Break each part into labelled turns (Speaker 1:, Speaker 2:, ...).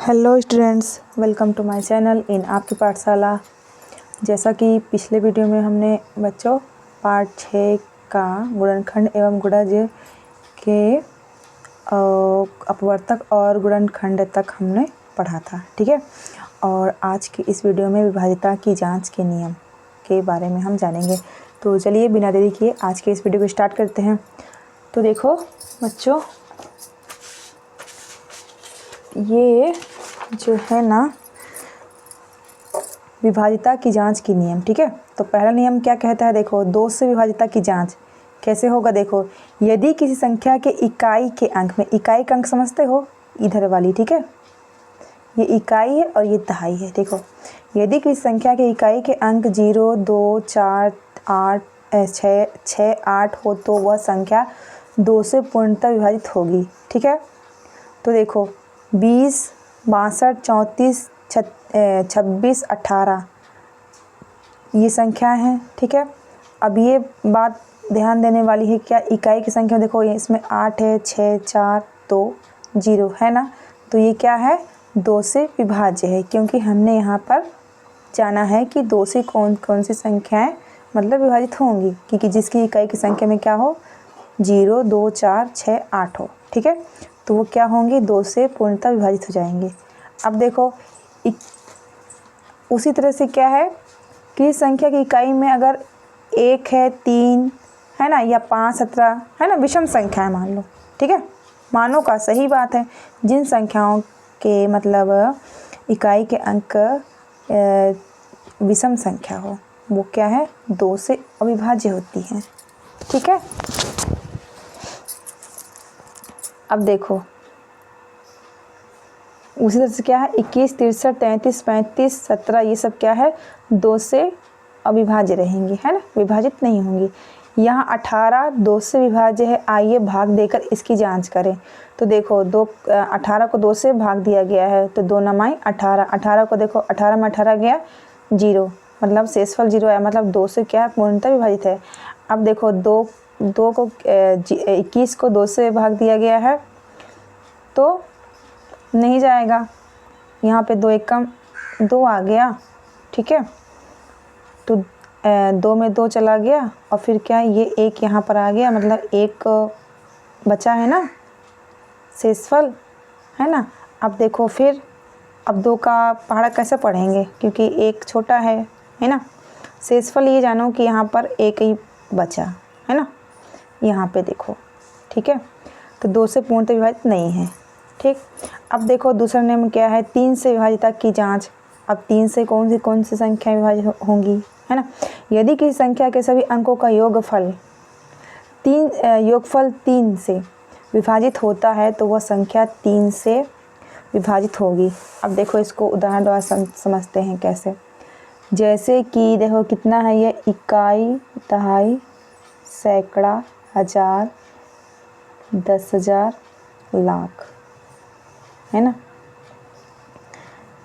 Speaker 1: Hello students, welcome to my channel in Aapki Pathshala. जैसा कि पिछले वीडियो में हमने बच्चों पार्ट 6 का गुणनखंड एवं गुणज के अपवर्तक और गुणनखंड तक हमने पढ़ा था, ठीक है। और आज की इस वीडियो में विभाज्यता की जांच के नियम के बारे में हम जानेंगे। तो चलिए बिना देरी किए आज के इस वीडियो को स्टार्ट करते हैं। तो देखो बच्चों, ये जो है ना विभाज्यता की जांच की नियम, ठीक है। तो पहला नियम क्या कहता है, देखो 2 से विभाज्यता की जांच कैसे होगा। देखो, यदि किसी संख्या के इकाई के अंक में, इकाई का अंक समझते हो, इधर वाली, ठीक है, ये इकाई है और ये दहाई है। देखो, यदि किसी संख्या के इकाई के अंक 0, 2, 4, 8, 6, 8 हो तो वह संख्या 2 से पूर्णतः विभाजित होगी, ठीक है। तो देखो 20, 62, 34, 26, 18 ये संख्या है, ठीक है। अब ये बात ध्यान देने वाली है, क्या इकाई की संख्या देखो, ये इसमें 8 है, 6, 4, 2, 0 है ना। तो ये क्या है, 2 से विभाज्य है, क्योंकि हमने यहाँ पर जाना है कि 2 से कौन कौन सी संख्याएं मतलब विभाजित होंगी, क्योंकि जिसकी इकाई की संख्या में क्या हो, 0, 2, 4, 6, 8 हो, ठीक है। तो वो क्या होंगी, 2 से पूर्णतः विभाजित हो जाएंगे। अब देखो उसी तरह से क्या है कि संख्या की इकाई में अगर 1 है, 3 है ना, या 5, 17 है ना, विषम संख्या है मान लो, ठीक है। मानो का सही बात है, जिन संख्याओं के मतलब इकाई के अंक विषम संख्या हो वो क्या है, 2 से अविभाज्य होती है, ठीक है। अब देखो उसी तरह से क्या है, 21, 63, 33, 35, 17 ये सब क्या है, 2 से अविभाज्य रहेंगी, है ना, विभाजित नहीं होंगी। यहाँ 18 2 से विभाज्य है। आइए भाग देकर इसकी जांच करें। तो देखो 18 को 2 से भाग दिया गया है, तो 2 9 18, 18 को देखो, 18 में 18 गया 0, मतलब शेषफल 0 आया, मतलब 2 से क्या पूर्णतः विभाजित है। अब देखो 2 को 21 को 2 से भाग दिया गया है तो नहीं जाएगा, यहाँ पे 2 1 कम 2 आ गया, ठीक है। तो 2 में 2 चला गया और फिर क्या, ये 1 यहाँ पर आ गया, मतलब 1 बचा है ना शेषफल, है ना। अब देखो फिर, अब 2 का पहाड़ा कैसे पढ़ेंगे, क्योंकि 1 छोटा है ना। शेषफल ये जानो कि यहाँ पर 1 ही बचा है ना, यहाँ पे देखो, ठीक है। तो 2 से पूर्णतः विभाजित नहीं है, ठीक। अब देखो दूसरा नियम क्या है, 3 से विभाज्यता की जांच। अब 3 से कौन सी संख्या विभाजित होंगी, है ना। यदि किसी संख्या के सभी अंकों का योगफल 3 से विभाजित होता है तो वह संख्या 3 से विभाजित होगी। अब देखो इसको उदाहरण द्वारा समझते हैं कैसे। जैसे कि देखो कितना है ये, इकाई, दहाई, सैकड़ा, हजार, 10,000, लाख, है ना।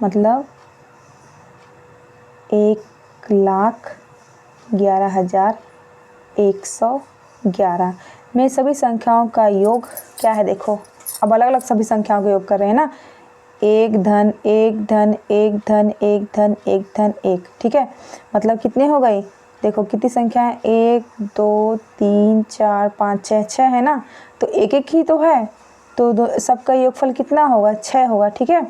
Speaker 1: मतलब 1,11,111 में सभी संख्याओं का योग क्या है, देखो अब अलग अलग सभी संख्याओं का योग कर रहे हैं ना, 1 धन 1 धन 1 धन 1 धन 1 धन 1, ठीक है। मतलब कितने हो गई, देखो कितनी संख्या है, 1 2 3 4 5 6 6 है ना। तो एक एक ही तो है, तो सबका योगफल कितना होगा, 6 होगा, ठीक है।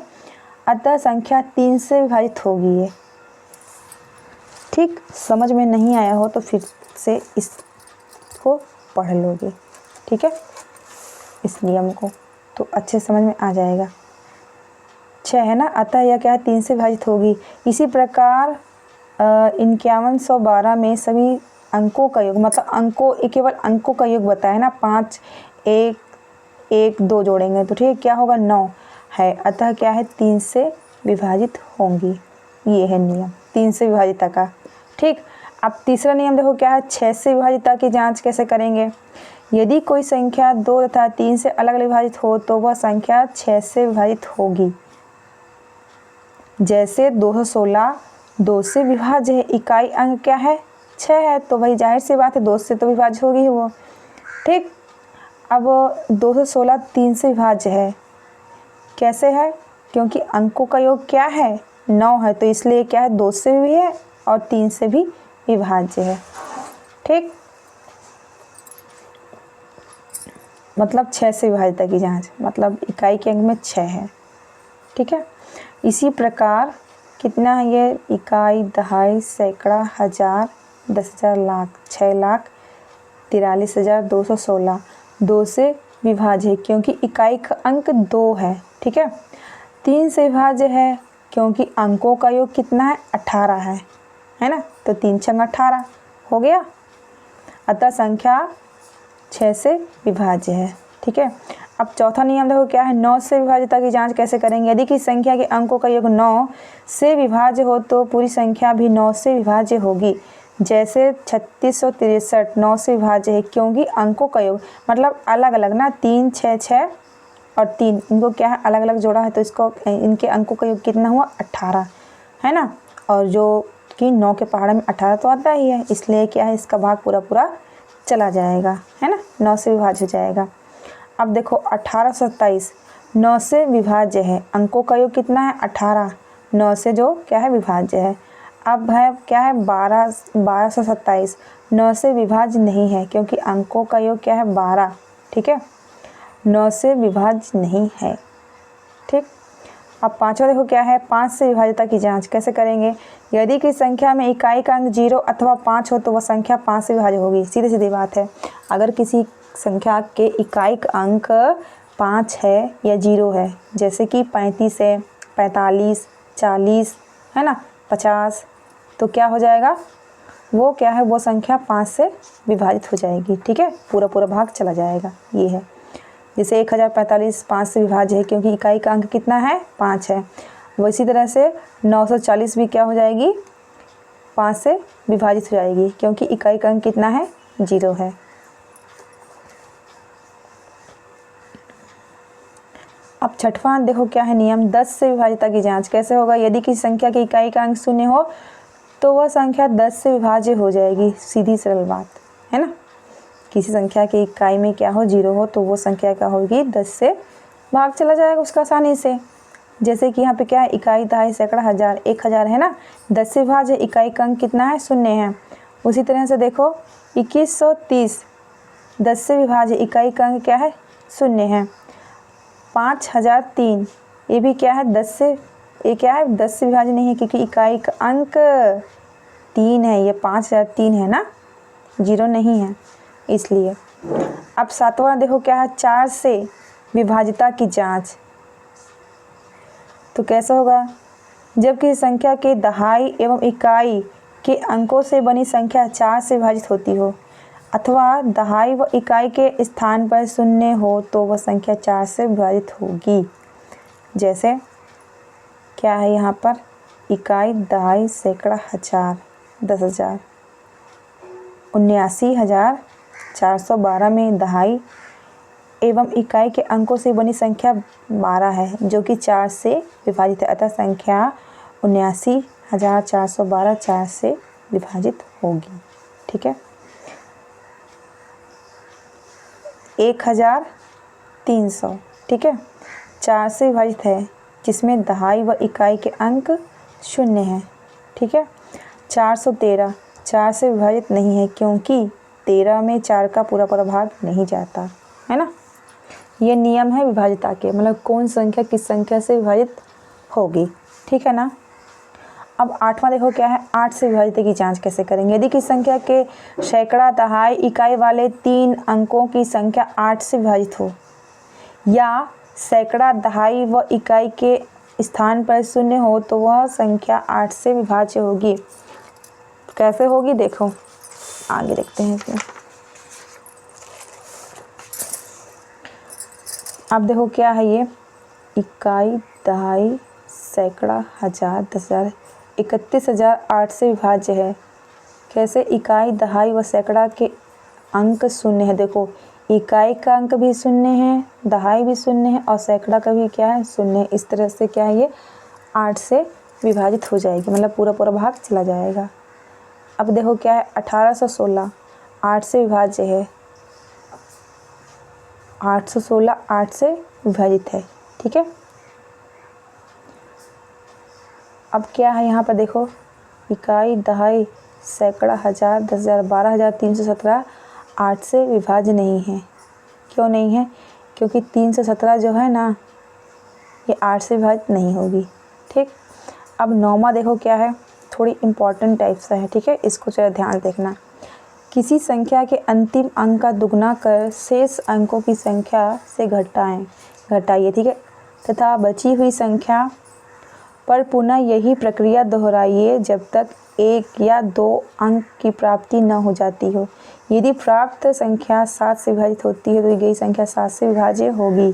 Speaker 1: अतः संख्या 3 से विभाजित होगी ये, ठीक। समझ में नहीं आया हो तो फिर से इसको पढ़ लोगे, ठीक है, इस नियम को, तो अच्छे समझ में आ जाएगा। 6 है ना, अतः यह क्या है, 3 से विभाजित होगी। इसी प्रकार 5112 में सभी अंकों का योग, मतलब अंकों, केवल अंकों का योग बताया है ना, 5 1 1 2 जोड़ेंगे तो ठीक है, क्या होगा, 9 है, अतः क्या है, 3 से विभाजित होंगी। ये है नियम 3 से विभाजिता का, ठीक। अब तीसरा नियम देखो क्या है, 6 से विभाजिता की जांच कैसे करेंगे। यदि कोई संख्या 2 तथा 3 से अलग विभाजित हो तो वह संख्या 6 से विभाजित होगी। जैसे 216 2 से विभाज्य है, इकाई अंक क्या है, 6 है, तो वही जाहिर सी बात है 2 से तो विभाज्य होगी ही वो, ठीक। अब 216 3 से विभाज्य है, कैसे है, क्योंकि अंकों का योग क्या है 9 है, तो इसलिए क्या है 2 से भी है और 3 से भी विभाज्य है। ठीक, मतलब 6 से विभाज्यता की जांच, मतलब इकाई के अंक में 6 है। ठीक है, इसी प्रकार कितना है ये इकाई, दहाई, सैकड़ा, हजार, 10,000, लाख, 6,43,216 2 से विभाज्य है क्योंकि इकाई का अंक 2 है। ठीक है, 3 से विभाज्य है क्योंकि अंकों का योग कितना है 18 है ना, तो 3 छंग 18 हो गया, अतः संख्या 6 से विभाज्य है। ठीक है, अब चौथा नियम देखो क्या है, 9 से विभाज्यता की जांच कैसे करेंगे। यदि किसी संख्या के अंकों का योग 9 से विभाज्य हो तो पूरी संख्या भी 9 से विभाज्य होगी। जैसे 3663 9 से विभाज्य है क्योंकि अंकों का योग मतलब अलग अलग ना, 3 6 6 और 3, इनको क्या है अलग अलग जोड़ा है, तो इसको इनके अंकों का योग कितना हुआ 18 है ना, और जो कि 9 के पहाड़ में 18 तो आता ही है, इसलिए क्या है इसका भाग पूरा पूरा चला जाएगा, है ना, 9 से विभाज्य हो जाएगा। अब देखो 1827 9 से विभाज्य है, अंकों का योग कितना है 18, 9 से जो क्या है विभाज्य है। अब है क्या है 1227 9 से विभाज्य नहीं है क्योंकि अंकों का योग क्या है 12। ठीक है, 9 से विभाज्य नहीं है। ठीक, अब पांचवा देखो क्या है, 5 से विभाज्यता की जांच कैसे करेंगे। यदि किसी संख्या में इकाई का अंक 0 अथवा 5 हो तो वह संख्या 5 से विभाज्य होगी। सीधी सीधी बात है, अगर किसी संख्या के इकाई का अंक 5 है या 0 है, जैसे कि 35 है, 45, 40 है ना, 50, तो क्या हो जाएगा वो क्या है वो संख्या 5 से विभाजित हो जाएगी। ठीक है, पूरा पूरा भाग चला जाएगा। ये है जैसे 1045 5 से विभाज्य है क्योंकि इकाई का अंक कितना है 5 है। वो इसी तरह से 940 भी क्या हो जाएगी 5 से विभाजित हो जाएगी क्योंकि इकाई का अंक कितना है 0 है। अब छठवां देखो क्या है नियम, 10 से विभाज्यता की जांच कैसे होगा। यदि किसी संख्या की इकाई का अंक 0 हो तो वह संख्या 10 से विभाज्य हो जाएगी। सीधी सरल बात है ना, किसी संख्या की इकाई में क्या हो 0 हो तो वो संख्या क्या होगी 10 से भाग चला जाएगा उसका आसानी से। जैसे कि यहाँ पे क्या है इकाई, दहाई, सैकड़ा, हजार, 1000 है ना, 10 से विभाज्य, इकाई का अंक कितना है 0 है। उसी तरह से देखो 2130 10 से विभाज्य, इकाई का अंक क्या है 0 है। 5003 ये भी क्या है 10 से, ये क्या है 10 से विभाज्य नहीं है क्योंकि इकाई का अंक 3 है। ये 5003 है ना, 0 नहीं है इसलिए। अब सातवां देखो क्या है, 4 से विभाज्यता की जांच। तो कैसा होगा, जब किसी संख्या के दहाई एवं इकाई के अंकों से बनी संख्या 4 से विभाजित होती हो अथवा दहाई व इकाई के स्थान पर 0 हो तो वह संख्या 4 से विभाजित होगी। जैसे क्या है यहाँ पर इकाई, दहाई, सैकड़ा, हजार, 10,000, 79,412 में दहाई एवं इकाई के अंकों से बनी संख्या 12 है जो कि 4 से विभाजित है, अतः संख्या 79,412 4 से विभाजित होगी। ठीक है, 1300 ठीक है 4 से विभाजित है जिसमें दहाई व इकाई के अंक 0 है। ठीक है, 413 4 से विभाजित नहीं है क्योंकि 13 में 4 का पूरा पूरा भाग नहीं जाता है ना। ये नियम है विभाज्यता के, मतलब कौन संख्या किस संख्या से विभाजित होगी। ठीक है ना। अब आठवां देखो क्या है, 8 से विभाज्यता की जांच कैसे करेंगे। यदि किसी संख्या के सैकड़ा, दहाई, इकाई वाले 3 अंकों की संख्या 8 से विभाजित हो या सैकड़ा, दहाई व इकाई के स्थान पर 0 हो तो वह संख्या 8 से विभाज्य होगी। कैसे होगी देखो आगे देखते हैं इसमें। अब देखो क्या है ये इकाई, दहाई, सैकड़ा, हजार, 10,000, 31,000 8 से विभाज्य है। कैसे, इकाई, दहाई व सैकड़ा के अंक 0 है। देखो इकाई का अंक भी 0 है, दहाई भी 0 है और सैकड़ा का भी क्या है 0 है। इस तरह से क्या है ये 8 से विभाजित हो जाएगी, मतलब पूरा पूरा भाग चला जाएगा। अब देखो क्या है 1816 8 से विभाज्य है। 816 8 से विभाजित है। ठीक है, अब क्या है यहाँ पर देखो, इकाई, दहाई, सैकड़ा, हज़ार, 10,000, 12,000, 317 8 से विभाज्य नहीं है। क्यों नहीं है? क्योंकि 317 जो है ना ये 8 से विभाजित नहीं होगी। ठीक, अब 9वां देखो क्या है, थोड़ी इम्पॉर्टेंट टाइप सा है। ठीक है, इसको जरा ध्यान देखना। किसी संख्या के अंतिम अंक का दुगना कर शेष अंकों की संख्या से घटाइए। ठीक है, तथा बची हुई संख्या पर पुनः यही प्रक्रिया दोहराइए जब तक 1 या 2 अंक की प्राप्ति न हो जाती हो। यदि प्राप्त संख्या 7 से विभाजित होती है तो यही संख्या 7 से विभाज्य होगी।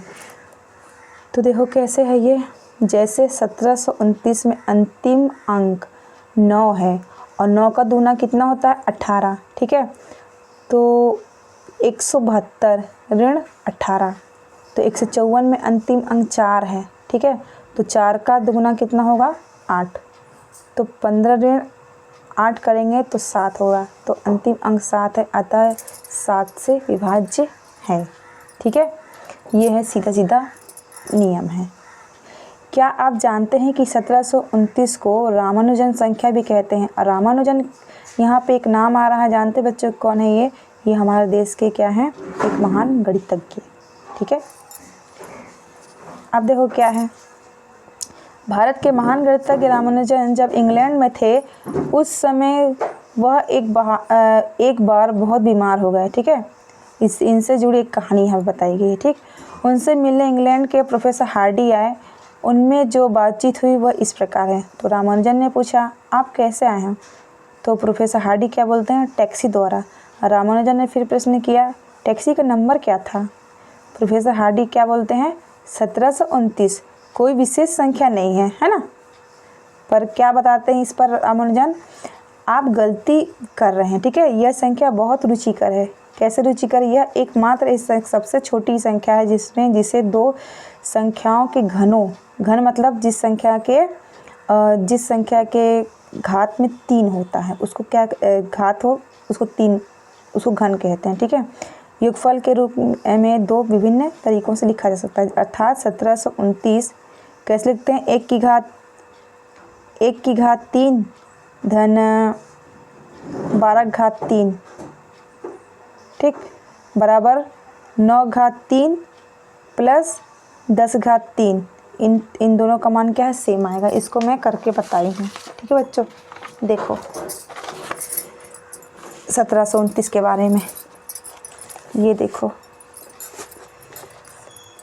Speaker 1: तो देखो कैसे है ये, जैसे 1729 में अंतिम अंक 9 है और 9 का दूना कितना होता है 18। ठीक है, तो 172 ऋण 18, तो 154 में अंतिम अंक 4 है। ठीक है, तो 4 का दुगुना कितना होगा 8, तो 15 ऋण 8 करेंगे तो 7 होगा, तो अंतिम अंक 7 है, अतः 7 से विभाज्य है। ठीक है, ये है सीधा सीधा नियम है। क्या आप जानते हैं कि 1729 को रामानुजन संख्या भी कहते हैं? और रामानुजन यहाँ पे एक नाम आ रहा है, जानते बच्चों कौन है ये हमारे देश के क्या हैं, एक महान गणितज्ञ। ठीक है, अब देखो क्या है, भारत के महान गणितज्ञ रामानुजन जब इंग्लैंड में थे उस समय वह एक बार बहुत बीमार हो गए। ठीक है, इनसे जुड़ी एक कहानी हमें बताई गई है। ठीक, उनसे मिलने इंग्लैंड के प्रोफेसर हार्डी आए। उनमें जो बातचीत हुई वह इस प्रकार है। तो रामानुजन ने पूछा, आप कैसे आए हैं? तो प्रोफेसर हार्डी क्या बोलते हैं, टैक्सी द्वारा। रामानुजन ने फिर प्रश्न किया, टैक्सी का नंबर क्या था? प्रोफेसर हार्डी क्या बोलते हैं, 1729, कोई विशेष संख्या नहीं है, है ना। पर क्या बताते हैं इस पर रामानुजन, आप गलती कर रहे हैं। ठीक है, यह संख्या बहुत रुचिकर है। कैसे रुचिकर? यह एकमात्र इस सबसे छोटी संख्या है जिसे 2 संख्याओं के घन मतलब जिस संख्या के घात में 3 होता है उसको क्या घात हो उसको घन कहते हैं। ठीक है, योगफल के रूप में 2 विभिन्न तरीकों से लिखा जा सकता है। अर्थात 1729 कैसे लिखते हैं, 1 की घात 3 धन 12 घात 3, ठीक, बराबर 9 घात 3 प्लस 10 घात 3। इन दोनों का मान क्या है, सेम आएगा। इसको मैं करके बताई हूँ। ठीक है बच्चों, देखो 1729 के बारे में ये देखो,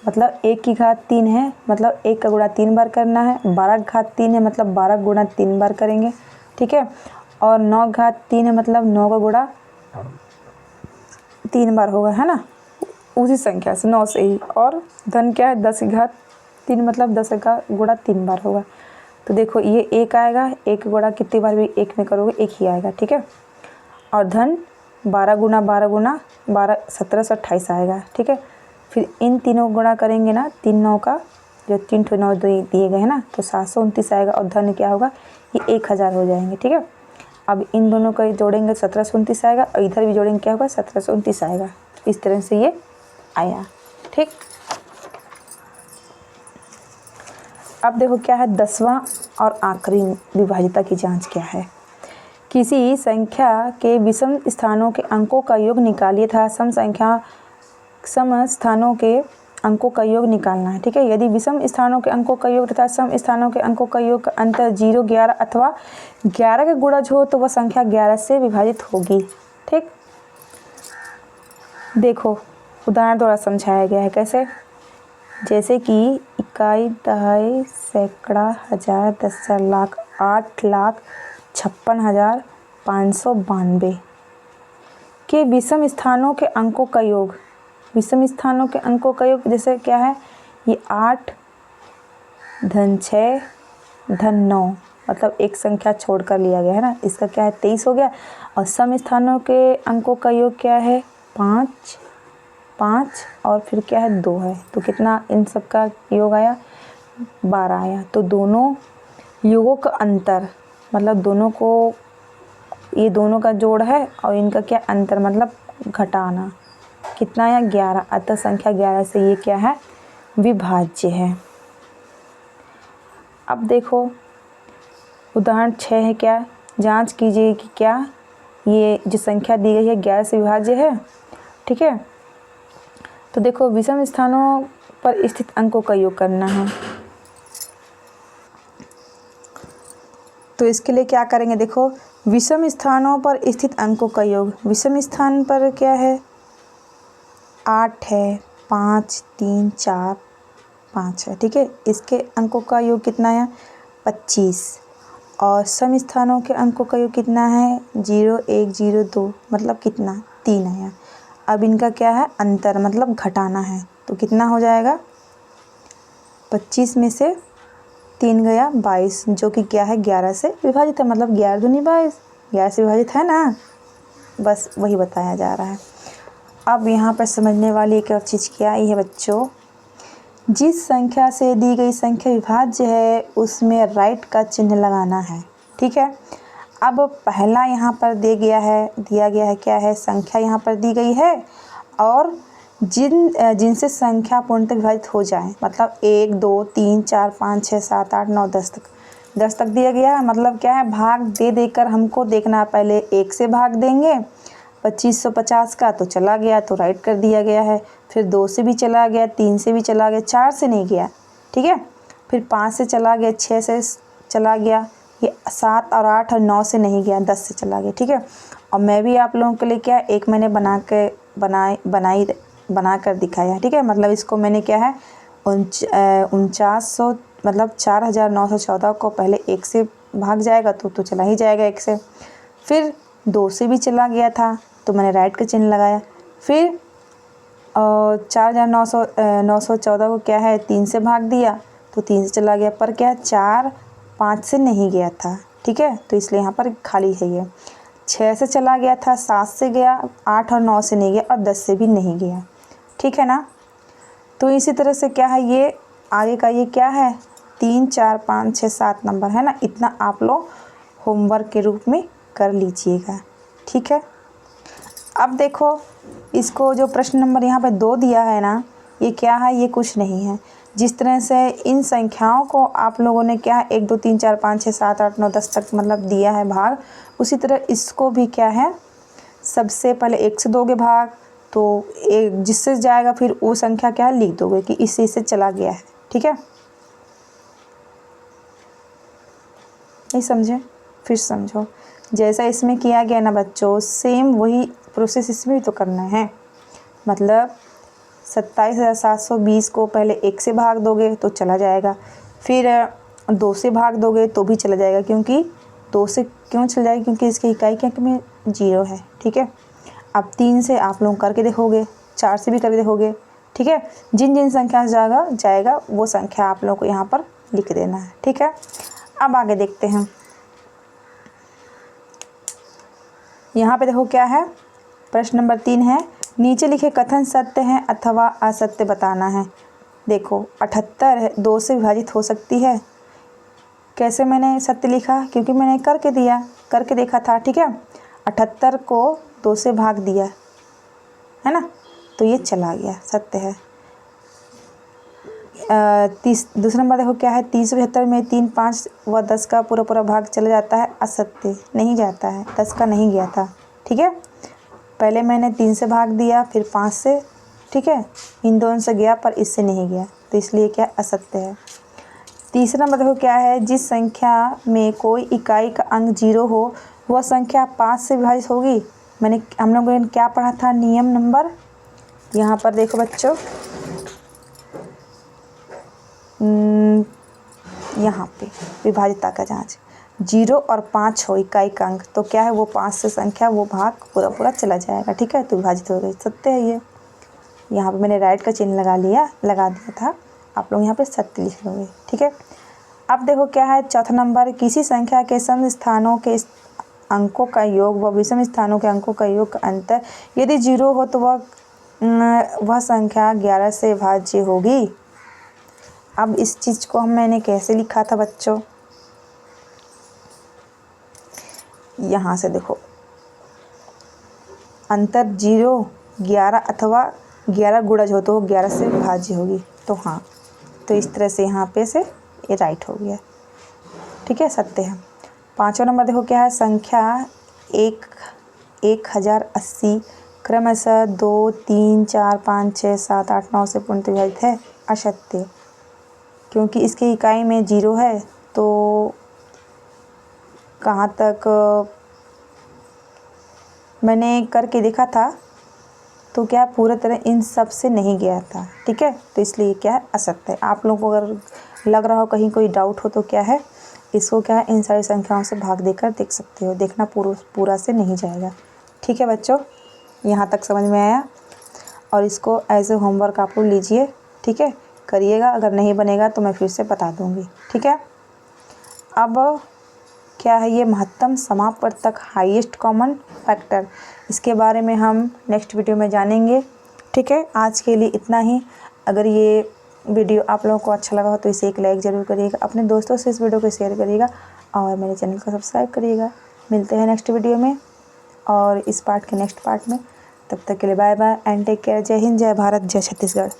Speaker 1: मतलब 1 की घात 3 है, मतलब 1 का गुणा 3 बार करना है। 12 घात 3 है, मतलब 12 गुणा 3 बार करेंगे। ठीक है, और 9 घात 3 है, मतलब 9 का गुणा 3 बार होगा, है ना, उसी संख्या से 9 से ही। और धन क्या है, 10 की घात 3, मतलब 10 का गुणा 3 बार होगा। तो देखो ये 1 आएगा, 1 गुणा कितनी बार भी 1 में करोगे 1 ही आएगा। ठीक है, और धन 12 गुणा 12 1728 आएगा। ठीक है, फिर इन तीनों गुणा करेंगे ना, 3 9 का जो 3 ठो 9 दिए गए हैं ना, तो 729 आएगा। और धन क्या होगा, ये 1000 हो जाएंगे। ठीक है, अब इन दोनों को जोड़ेंगे 1729 आएगा, और इधर भी जोड़ेंगे क्या होगा, 1729 आएगा। इस तरह से ये आया। ठीक, अब देखो क्या है, 10वां और आखिरी विभाज्यता की जांच क्या है। किसी संख्या के विषम स्थानों के अंकों का योग निकालिए था सम स्थानों के अंकों का योग निकालना है। ठीक है, यदि विषम स्थानों के अंकों का योग तथा सम स्थानों के अंकों का योग का अंतर 0, 11 अथवा 11 का गुणज हो तो वह संख्या 11 से विभाजित होगी। ठीक, देखो उदाहरण द्वारा समझाया गया है। कैसे, जैसे कि इकाई, दहाई, सैकड़ा, हज़ार, 10,000, लाख, 8,56,592 के विषम स्थानों के अंकों का योग। विषम स्थानों के अंकों का योग जैसे क्या है, ये 8 धन 6 धन 9, मतलब एक संख्या छोड़ कर लिया गया है ना, इसका क्या है 23 हो गया। और सम स्थानों के अंकों का योग क्या है, 5 और फिर क्या है 2 है, तो कितना इन सब का योग आया, 12 आया। तो दोनों योगों का अंतर मतलब ये दोनों का जोड़ है, और इनका क्या अंतर मतलब घटाना, कितना आया 11। अतः संख्या 11 से ये क्या है, विभाज्य है। अब देखो उदाहरण 6 है क्या, जांच कीजिए कि क्या ये जो संख्या दी गई है 11 से विभाज्य है। ठीक है, तो देखो विषम स्थानों पर स्थित अंकों का योग करना है। तो इसके लिए क्या करेंगे, देखो विषम स्थानों पर स्थित अंकों का योग। विषम स्थान पर क्या है, 8 है, 5, 3, 4, 5 है। ठीक है, इसके अंकों का योग कितना है, 25। और सम स्थानों के अंकों का योग कितना है, 0, 1, 0, 2, मतलब कितना, 3 है। अब इनका क्या है, अंतर मतलब घटाना है। तो कितना हो जाएगा, 25 में से 3 गया 22, जो कि क्या है 11 से विभाजित है, मतलब 11 दूनी 22, 11 से विभाजित है ना, बस वही बताया जा रहा है। अब यहाँ पर समझने वाली एक और चीज़ क्या है बच्चों, जिस संख्या से दी गई संख्या विभाज्य है उसमें राइट का चिन्ह लगाना है। ठीक है, अब पहला यहाँ पर दिया गया है क्या है, संख्या यहाँ पर दी गई है और जिनसे संख्या पूर्णतः विभाजित हो जाए, मतलब 1, 2, 3, 4, 5, 6, 7, 8, 9, 10 तक दिया गया है। मतलब क्या है, भाग दे देकर हमको देखना है, पहले 1 से भाग देंगे 2550 का, तो चला गया तो राइट कर दिया गया है। फिर 2 से भी चला गया, 3 से भी चला गया, 4 से नहीं गया। ठीक है, फिर 5 से चला गया, 6 से चला गया, ये 7 और 8 और 9 से नहीं गया, 10 से चला गया। ठीक है, और मैं भी आप लोगों के लिए क्या एक मैंने बना कर दिखाया। ठीक है, मतलब इसको मैंने क्या है 4900 मतलब 4914 को पहले 1 से भाग जाएगा तो चला ही जाएगा 1 से। फिर 2 से भी चला गया था तो मैंने राइट का चिन्ह लगाया। फिर 4914 को क्या है 3 से भाग दिया तो 3 से चला गया, पर क्या 4, 5 से नहीं गया था। ठीक है, तो इसलिए यहाँ पर खाली है ये। 6 से चला गया था, 7 से गया, 8 और 9 से नहीं गया और 10 से भी नहीं गया। ठीक है ना, तो इसी तरह से क्या है ये आगे का ये क्या है 3, 4, 5, 6, 7 नंबर है ना, इतना आप लोग होमवर्क के रूप में कर लीजिएगा। ठीक है, अब देखो इसको जो प्रश्न नंबर यहाँ पे 2 दिया है ना, ये क्या है, ये कुछ नहीं है। जिस तरह से इन संख्याओं को आप लोगों ने क्या 1, 2, 3, 4, 5, 6, 7, 8, 9, 10 तक मतलब दिया है भाग, उसी तरह इसको भी क्या है सबसे पहले 1 से दोगे भाग, तो एक जिससे जाएगा फिर वो संख्या क्या है लिख दोगे कि इससे चला गया है। ठीक है, नहीं समझे, फिर समझो। जैसा इसमें किया गया ना बच्चों, सेम वही प्रोसेस इसमें भी तो करना है। मतलब 27,720 को पहले 1 से भाग दोगे तो चला जाएगा, फिर 2 से भाग दोगे तो भी चला जाएगा, क्योंकि 2 से क्यों चला जाएगा, क्योंकि इसकी इकाई क्या में 0 है। ठीक है, अब 3 से आप लोग करके देखोगे, 4 से भी करके देखोगे। ठीक है, जिन जिन संख्या से जाएगा वो संख्या आप लोगों को यहाँ पर लिख देना है। ठीक है, अब आगे देखते हैं। यहाँ पे देखो क्या है, प्रश्न नंबर 3 है, नीचे लिखे कथन सत्य हैं अथवा असत्य बताना है। देखो 78 है 2 से विभाजित हो सकती है। कैसे मैंने सत्य लिखा, क्योंकि मैंने करके देखा था। ठीक है, 78 को 2 से भाग दिया है ना, तो ये चला गया, सत्य है। दूसरा नंबर देखो क्या है, 375 में 3, 5 व 10 का पूरा भाग चला जाता है, असत्य, नहीं जाता है, 10 का नहीं गया था। ठीक है, पहले मैंने 3 से भाग दिया, फिर 5 से। ठीक है, इन दोनों से गया पर इससे नहीं गया, तो इसलिए क्या असत्य है। तीसरा नंबर देखो क्या है, जिस संख्या में कोई इकाई का अंक 0 हो वह संख्या 5 से विभाजित होगी। हम लोगों ने क्या पढ़ा था, नियम नंबर, यहाँ पर देखो बच्चों, यहाँ पे विभाजिता का जांच 0 और 5 हो इकाई का अंक, तो क्या है वो 5 से संख्या वो भाग पूरा चला जाएगा। ठीक है, तो विभाजित हो गई, सत्य है ये। यहाँ पे मैंने राइट का चिन्ह लगा दिया था, आप लोग यहाँ पे सत्य लिख लोगे। ठीक है, अब देखो क्या है चौथा नंबर, किसी संख्या के सम स्थानों के अंकों का योग व विषम स्थानों के अंकों का योग का अंतर यदि 0 हो तो वह संख्या 11 से विभाज्य होगी। अब इस चीज़ को मैंने कैसे लिखा था बच्चों, यहाँ से देखो, अंतर 0, 11 अथवा 11 गुणज हो तो 11 से विभाज्य होगी। तो हाँ, तो इस तरह से यहाँ पे से ये राइट हो गया। ठीक है, सत्य है। 5वां नंबर देखो क्या है, संख्या 1080 क्रमशः 2, 3, 4, 5, 6, 7, 8, 9 से पूर्णतः विभाजित है, असत्य। क्योंकि इसकी इकाई में 0 है तो कहाँ तक मैंने करके देखा था तो क्या पूरी तरह इन सब से नहीं गया था, ठीक है। तो इसलिए क्या है, असत्य है। आप लोगों को अगर लग रहा हो कहीं कोई डाउट हो तो क्या है, इसको क्या है इन सारी संख्याओं से भाग देकर देख सकते हो, देखना पूरा से नहीं जाएगा, ठीक है बच्चों। यहाँ तक समझ में आया, और इसको एज ए होमवर्क आप लोग लीजिए, ठीक है, करिएगा। अगर नहीं बनेगा तो मैं फिर से बता दूँगी, ठीक है। अब क्या है ये महत्तम समापवर्तक, हाईएस्ट कॉमन फैक्टर, इसके बारे में हम नेक्स्ट वीडियो में जानेंगे, ठीक है। आज के लिए इतना ही। अगर ये वीडियो आप लोगों को अच्छा लगा हो तो इसे एक लाइक ज़रूर करिएगा, अपने दोस्तों से इस वीडियो को शेयर करिएगा और मेरे चैनल को सब्सक्राइब करिएगा। मिलते हैं नेक्स्ट वीडियो में और इस पार्ट के नेक्स्ट पार्ट में। तब तक के लिए bye bye and take care. जय हिंद, जय भारत, जय छत्तीसगढ़।